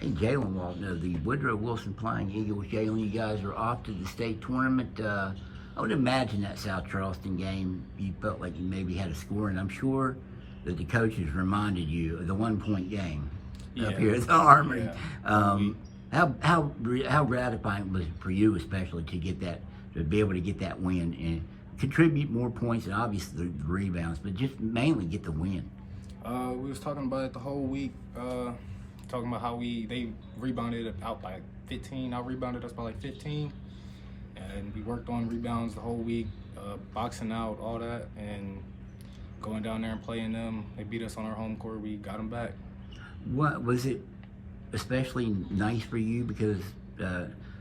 Hey, Jaylon Walton of the Woodrow Wilson Flying Eagles. Jaylon, you guys are off to the state tournament. I would imagine that South Charleston game, you felt like you maybe had a score, and I'm sure that the coaches reminded you of the 1 point game up here at the Armory. Yeah. How gratifying was it for you, especially to get that, to be able to get that win and contribute more points and obviously the rebounds, but just mainly get the win? We was talking about it the whole week. Talking about how they rebounded out by 15. I rebounded us by like 15, and we worked on rebounds the whole week, boxing out, all that, and going down there and playing them. They beat us on our home court. We got them back. What was it especially nice for you? Because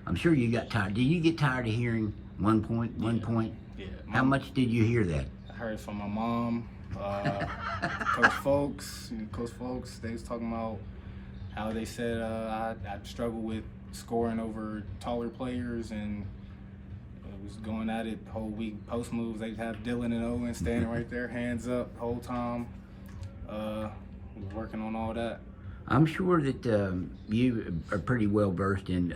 I'm sure you got tired. Did you get tired of hearing 1 point, 1 point? Yeah. How much did you hear that? I heard it from my mom, Coach Folks. They was talking about how they said I'd struggle with scoring over taller players, and it was going at it the whole week. Post moves, they'd have Dylan and Owen standing right there, hands up the whole time. We was working on all that. I'm sure that you are pretty well versed in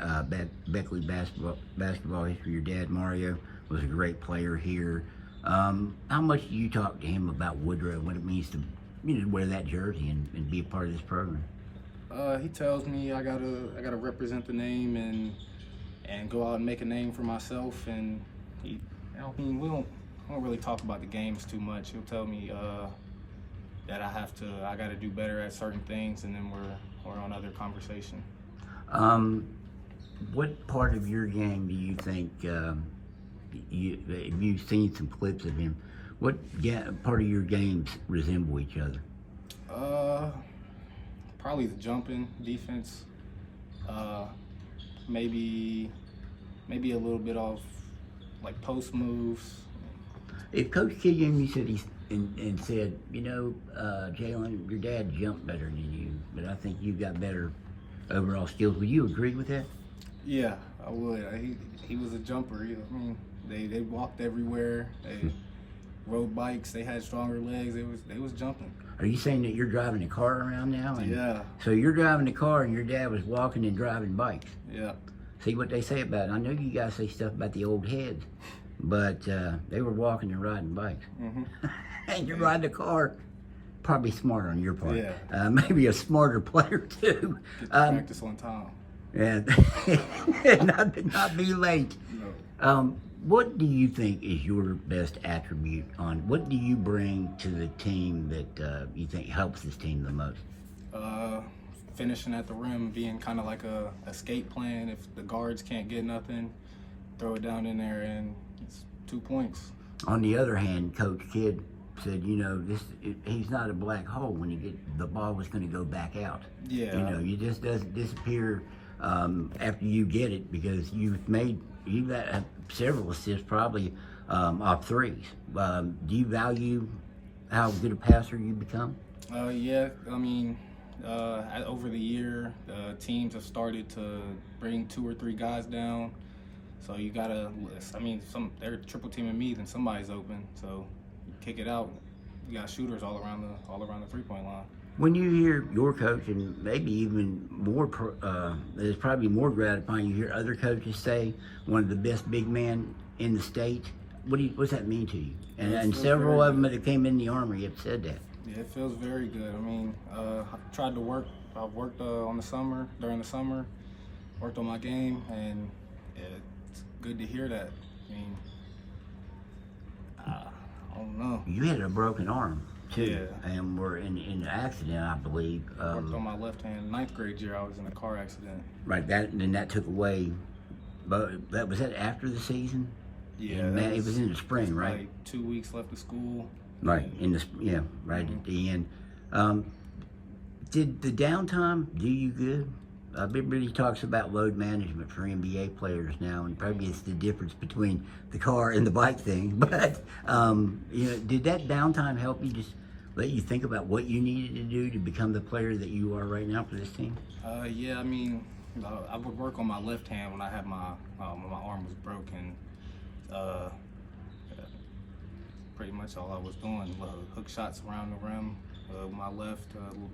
Beckley basketball history. Your dad, Mario, was a great player here. How much do you talk to him about Woodrow, what it means to wear that jersey and be a part of this program? He tells me I gotta represent the name and go out and make a name for myself. And we don't really talk about the games too much. He'll tell me that I gotta do better at certain things, and then we're on other conversation. What part of your game do you think you've seen some clips of him? What part of your games resemble each other? Probably the jumping defense. Maybe a little bit of like post moves. If Coach Killian, you said and said, Jaylon, your dad jumped better than you, but I think you got better overall skills. Would you agree with that? Yeah, I would. He was a jumper. They walked everywhere. They rode bikes. They had stronger legs. They was jumping. Are you saying that you're driving a car around now? Yeah. So you're driving a car and your dad was walking and driving bikes. Yeah. See what they say about it. I know you guys say stuff about the old heads, but they were walking and riding bikes. Mm-hmm. And you're riding a car. Probably smart on your part. Yeah. Maybe a smarter player too. Get to practice on time. And not be late. No. What do you think is your best attribute on what do you bring to the team that you think helps this team the most? Finishing at the rim, being kind of like a escape plan. If the guards can't get nothing, throw it down in there, and it's 2 points. On the other hand, Coach Kidd said, he's not a black hole. When you get the ball was going to go back out. Yeah. You just doesn't disappear after you get it, because you've got several assists probably off threes. Do you value how good a passer you become? Yeah. Over the year, teams have started to bring 2 or 3 guys down. So you gotta. They're triple teaming me, then somebody's open. So you kick it out. You got shooters all around the 3-point line. When you hear your coach, and maybe even more, it's probably more gratifying. You hear other coaches say one of the best big men in the state. What's that mean to you? And several of them that came in the Armory have said that. Yeah, it feels very good. I've tried to work. I've worked during the summer, worked on my game, and it's good to hear that. I don't know. You had a broken arm too, Yeah. and were in an accident, I believe. Worked on my left hand. 9th grade year, I was in a car accident. Right. That took away. But was that after the season? Yeah, it was in the spring, right? Like 2 weeks left of school. Right right at the end. Did the downtime do you good? Everybody talks about load management for NBA players now, and probably it's the difference between the car and the bike thing. But did that downtime help you just let you think about what you needed to do to become the player that you are right now for this team? Yeah, I would work on my left hand when I had my arm was broken. Pretty much all I was doing was hook shots around the rim my left,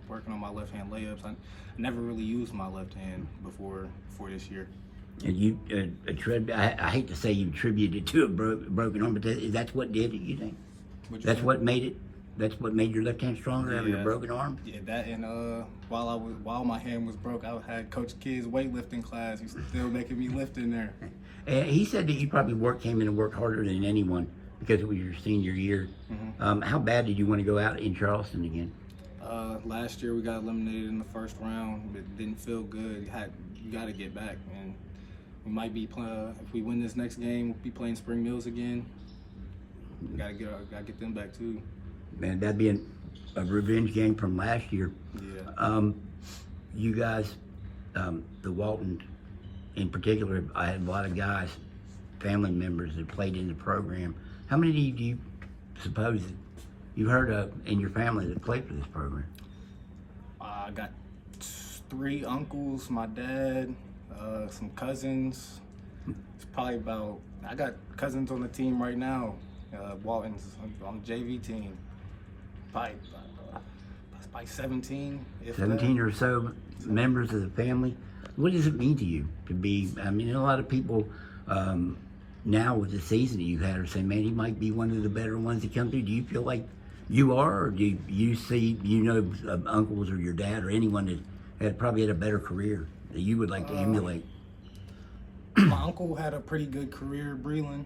working on my left hand layups. I never really used my left hand before this year. And you, I hate to say you attributed it to a broken arm, but that's what did it, you think? That's what made it? That's what made your left hand stronger, having a broken arm? Yeah, that, and while my hand was broke, I had Coach Kidd's weightlifting class. He's still making me lift in there. He said that you probably came in and worked harder than anyone because it was your senior year. Mm-hmm. How bad did you want to go out in Charleston again? Last year we got eliminated in the first round. It didn't feel good. You got to get back, man. We might be if we win this next game, we'll be playing Spring Mills again. We gotta get them back too. Man, that'd be a revenge game from last year. Yeah. You guys, the Waltons in particular, I had a lot of guys, family members that played in the program. How many do you suppose that you heard of in your family that played for this program? I got 3 uncles, my dad, some cousins. It's probably I got cousins on the team right now. Walton's on the JV team. Probably 17. 17 or so members of the family. What does it mean to you to be? I mean, a lot of people now with the season that you've had are saying, man, he might be one of the better ones to come through. Do you feel like you are, or do you see, uncles or your dad or anyone that probably had a better career that you would like to emulate? My uncle had a pretty good career, Breland.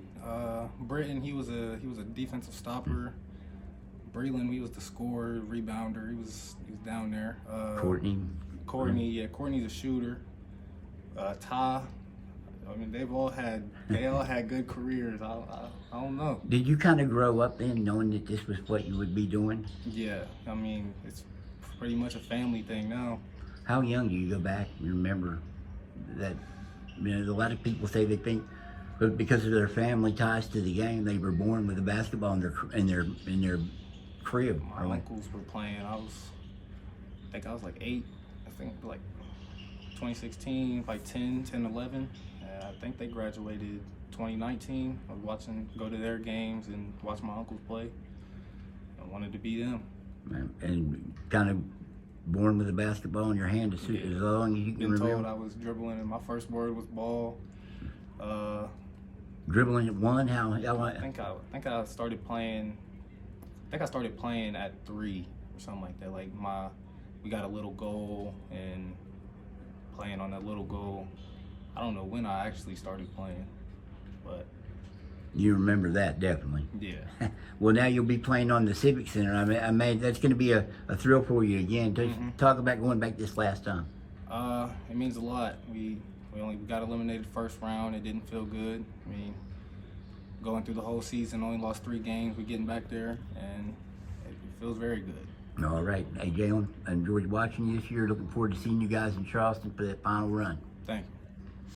Britton, he was a defensive stopper. Breland, he was the scorer, rebounder. He was down there. Courtney, yeah, Courtney's a shooter. Ty, I mean, they all had good careers. I don't know. Did you kind of grow up then knowing that this was what you would be doing? Yeah, I mean, it's pretty much a family thing now. How young do you go back and remember that? A lot of people say they think, but because of their family ties to the game, they were born with a basketball in their crib. My uncles were playing. I think I was like 8. I think like 2016, like 10, 11. And I think they graduated 2019. I was go to their games and watch my uncles play. I wanted to be them. And kind of born with a basketball in your hand as long as you can remember. Told I was dribbling, and my first word was ball. Dribbling at 1? How? I think I started playing. I think I started playing at 3 or something like that. Like we got a little goal and playing on that little goal. I don't know when I actually started playing, but you remember that definitely. Yeah. Well, now you'll be playing on the Civic Center. I mean that's going to be a thrill for you again. Talk about going back this last time. It means a lot. We got eliminated first round. It didn't feel good. I mean, going through the whole season, only lost 3 games. We're getting back there, and it feels very good. All right. Hey, Jaylon, I enjoyed watching you this year. Looking forward to seeing you guys in Charleston for that final run. Thank you.